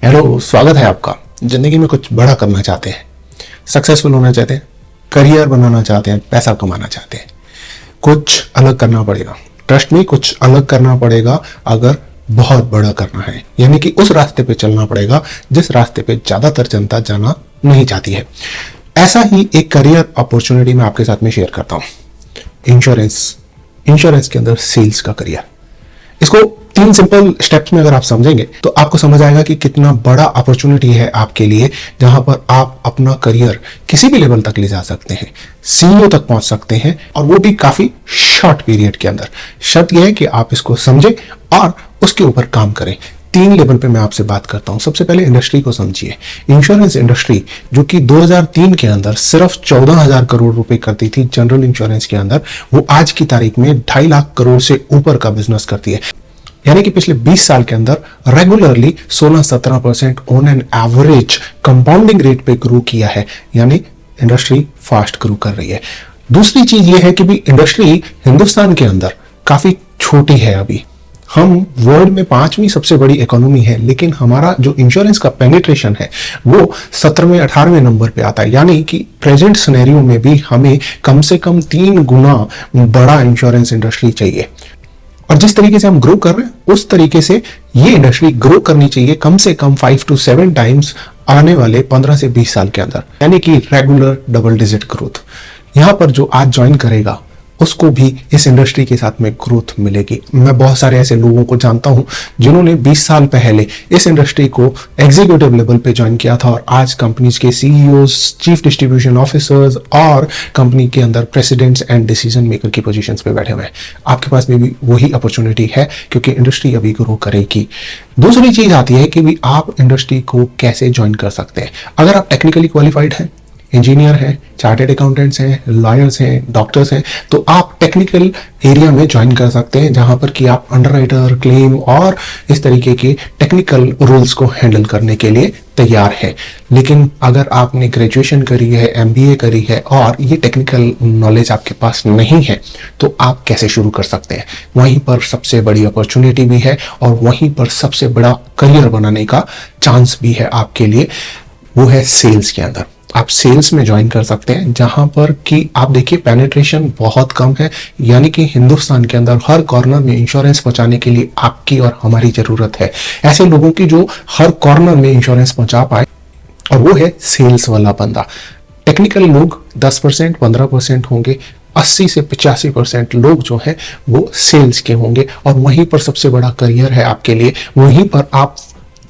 Hello, स्वागत है आपका। जिंदगी में कुछ बड़ा करना चाहते हैं, सक्सेसफुल होना चाहते हैं, करियर बनाना चाहते हैं, पैसा कमाना चाहते हैं, कुछ अलग करना पड़ेगा। ट्रस्ट में कुछ अलग करना पड़ेगा अगर बहुत बड़ा करना है, यानी कि उस रास्ते पे चलना पड़ेगा जिस रास्ते पे ज्यादातर जनता जाना नहीं चाहती है। ऐसा ही एक करियर अपॉर्चुनिटी मैं आपके साथ में शेयर करता हूं। इंश्योरेंस के अंदर सेल्स का करियर। इसको 3 सिंपल स्टेप्स में अगर आप समझेंगे तो आपको समझ आएगा कि कितना बड़ा अपॉर्चुनिटी है आपके लिए, जहां पर आप अपना करियर किसी भी लेवल तक ले जा सकते हैं, सीईओ तक पहुंच सकते हैं, और वो भी काफी शॉर्ट पीरियड के अंदर। शर्त यह है कि आप इसको समझें और उसके ऊपर काम करें। 3 लेवल पे मैं आपसे बात करता हूं। सबसे पहले इंडस्ट्री को समझिए। इंश्योरेंस इंडस्ट्री जो कि 2003 के अंदर सिर्फ 14,000 करोड़ रुपए करती थी जनरल इंश्योरेंस के अंदर, वो आज की तारीख में 2.5 लाख करोड़ से ऊपर का बिजनेस करती है। यानी कि पिछले 20 साल के अंदर regularly 16-17% on an average compounding rate पे ग्रो किया है, यानी इंडस्ट्री फास्ट ग्रो कर रही है। दूसरी चीज ये है कि भी इंडस्ट्री हिंदुस्तान के अंदर काफी छोटी है। अभी हम वर्ल्ड में 5वीं सबसे बड़ी इकोनॉमी है, लेकिन हमारा जो इंश्योरेंस का पेनिट्रेशन है वो 17वें-18वें नंबर पे आता है। यानी कि प्रेजेंट सिनेरियो में भी हमें कम से कम 3 गुना बड़ा इंश्योरेंस इंडस्ट्री चाहिए। और जिस तरीके से हम ग्रो कर रहे हैं उस तरीके से ये इंडस्ट्री ग्रो करनी चाहिए कम से कम 5 to 7 टाइम्स आने वाले 15 से 20 साल के अंदर, यानी कि रेगुलर डबल डिजिट ग्रोथ। यहां पर जो आज ज्वाइन करेगा उसको भी इस इंडस्ट्री के साथ में ग्रोथ मिलेगी। मैं बहुत सारे ऐसे लोगों को जानता हूं जिन्होंने 20 साल पहले इस इंडस्ट्री को एग्जीक्यूटिव लेवल पे ज्वाइन किया था और आज कंपनीज के सीईओज, चीफ डिस्ट्रीब्यूशन ऑफिसर्स और कंपनी के अंदर प्रेसिडेंट्स एंड डिसीजन मेकर की पोजीशंस पे बैठे हुए हैं। आपके पास भी वही अपॉर्चुनिटी है क्योंकि इंडस्ट्री अभी ग्रो करेगी। दूसरी चीज आती है कि भी आप इंडस्ट्री को कैसे ज्वाइन कर सकते हैं। अगर आप टेक्निकली क्वालिफाइड हैं, इंजीनियर हैं, चार्टेड अकाउंटेंट्स हैं, लॉयर्स हैं, डॉक्टर्स हैं, तो आप टेक्निकल एरिया में ज्वाइन कर सकते हैं, जहां पर कि आप अंडरराइटर, क्लेम और इस तरीके के टेक्निकल रोल्स को हैंडल करने के लिए तैयार है। लेकिन अगर आपने ग्रेजुएशन करी है, एमबीए करी है और ये टेक्निकल नॉलेज आपके पास नहीं है, तो आप कैसे शुरू कर सकते हैं? वहीं पर सबसे बड़ी अपॉर्चुनिटी भी है और वहीं पर सबसे बड़ा करियर बनाने का चांस भी है आपके लिए, वो है सेल्स के अंदर। आप सेल्स में ज्वाइन कर सकते हैं, जहां पर कि आप देखिए पेनिट्रेशन बहुत कम है, यानी कि हिंदुस्तान के अंदर हर कॉर्नर में इंश्योरेंस पहुंचाने के लिए आपकी और हमारी जरूरत है। ऐसे लोगों की जो हर कॉर्नर में इंश्योरेंस पहुंचा पाए, और वो है सेल्स वाला बंदा। टेक्निकल लोग 10%, 15% होंगे, 80 से 85% लोग जो है वो सेल्स के होंगे, और वहीं पर सबसे बड़ा करियर है आपके लिए। वहीं पर आप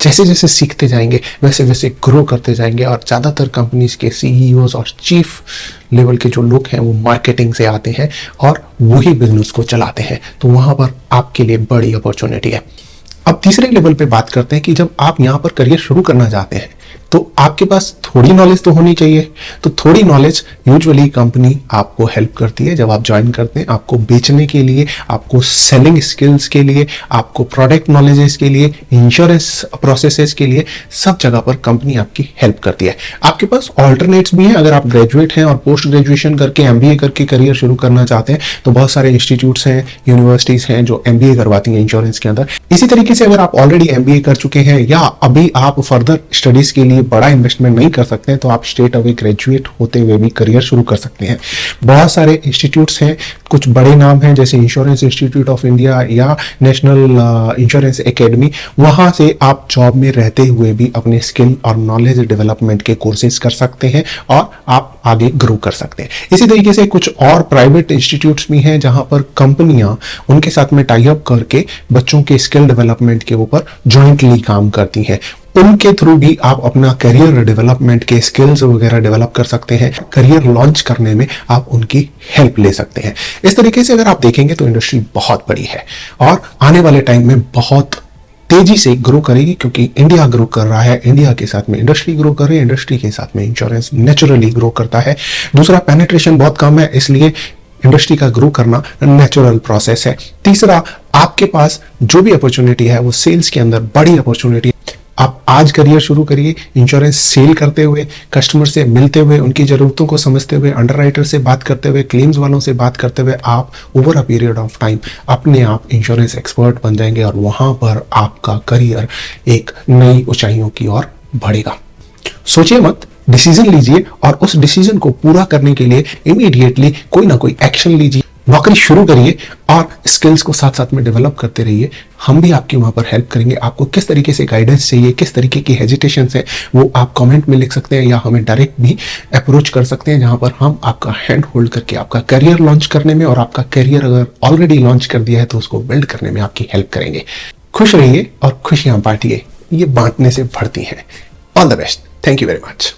जैसे जैसे सीखते जाएंगे वैसे वैसे ग्रो करते जाएंगे। और ज़्यादातर कंपनीज के सीईओज और चीफ लेवल के जो लोग हैं वो मार्केटिंग से आते हैं और वही बिजनेस को चलाते हैं, तो वहाँ पर आपके लिए बड़ी अपॉर्चुनिटी है। अब तीसरे लेवल पे बात करते हैं कि जब आप यहाँ पर करियर शुरू करना चाहते हैं तो आपके पास थोड़ी नॉलेज तो होनी चाहिए। तो थोड़ी नॉलेज यूजुअली कंपनी आपको हेल्प करती है जब आप ज्वाइन करते हैं, आपको बेचने के लिए, आपको सेलिंग स्किल्स के लिए, आपको प्रोडक्ट नॉलेजेस के लिए, इंश्योरेंस प्रोसेसेस के लिए, सब जगह पर कंपनी आपकी हेल्प करती है। आपके पास ऑल्टरनेट्स भी हैं। अगर आप ग्रेजुएट हैं और पोस्ट ग्रेजुएशन करके एमबीए करके करियर शुरू करना चाहते हैं तो बहुत सारे इंस्टीट्यूट्स हैं, यूनिवर्सिटीज हैं जो एमबीए करवाती हैं इंश्योरेंस के अंदर। इसी तरीके से अगर आप ऑलरेडी एमबीए कर चुके हैं या अभी आप फर्दर स्टडीज के लिए बड़ा इन्वेस्टमेंट नहीं कर सकते हैं, तो आप स्ट्रेट अवे ग्रेजुएट होते हुए भी करियर शुरू कर सकते हैं। बहुत सारे इंस्टीट्यूट्स हैं, कुछ बड़े नाम हैं जैसे इंश्योरेंस इंस्टीट्यूट ऑफ इंडिया या नेशनल इंश्योरेंस एकेडमी। वहां से आप जॉब में रहते हुए भी अपने स्किल और नॉलेज डेवलपमेंट के कोर्सेज कर सकते हैं और आप आगे ग्रो कर सकते हैं। इसी तरीके से कुछ और प्राइवेट इंस्टीट्यूट्स भी हैं जहां पर कंपनियां उनके साथ में टाई अप करके बच्चों के स्किल डेवलपमेंट के ऊपर जॉइंटली काम करती हैं। उनके थ्रू भी आप अपना करियर डेवलपमेंट के स्किल्स वगैरह डेवलप कर सकते हैं। करियर लॉन्च करने में आप उनकी हेल्प ले सकते हैं। इस तरीके से अगर आप देखेंगे तो इंडस्ट्री बहुत बड़ी है और आने वाले टाइम में बहुत तेजी से ग्रो करेगी, क्योंकि इंडिया ग्रो कर रहा है, इंडिया के साथ में इंडस्ट्री ग्रो कर रही है, इंडस्ट्री के साथ में इंश्योरेंस नेचुरली ग्रो करता है। दूसरा, पेनिट्रेशन बहुत कम है, इसलिए इंडस्ट्री का ग्रो करना नेचुरल प्रोसेस है। तीसरा, आपके पास जो भी अपॉर्चुनिटी है वो सेल्स के अंदर बड़ी अपॉर्चुनिटी। आप आज करियर शुरू करिए, इंश्योरेंस सेल करते हुए, कस्टमर से मिलते हुए, उनकी ज़रूरतों को समझते हुए, अंडरराइटर से बात करते हुए, क्लेम्स वालों से बात करते हुए आप over a period of time अपने आप इंश्योरेंस एक्सपर्ट बन जाएंगे और वहाँ पर आपका करियर एक नई ऊंचाइयों की ओर बढ़ेगा। सोचिए मत, डिसीजन लीजिए और उस डिसीजन को पूरा करने के लिए इमीडिएटली कोई ना कोई एक्शन लीजिए, नौकरी शुरू करिए और स्किल्स को साथ साथ में डेवलप करते रहिए। हम भी आपकी वहां पर हेल्प करेंगे। आपको किस तरीके से गाइडेंस चाहिए, किस तरीके की हेजिटेशन है, वो आप कमेंट में लिख सकते हैं या हमें डायरेक्ट भी अप्रोच कर सकते हैं, जहां पर हम आपका हैंड होल्ड करके आपका करियर लॉन्च करने में और आपका करियर अगर ऑलरेडी लॉन्च कर दिया है तो उसको बिल्ड करने में आपकी हेल्प करेंगे। खुश रहिए और खुशियां बांटिए, ये बांटने से बढ़ती हैं। All the best. Thank you very much.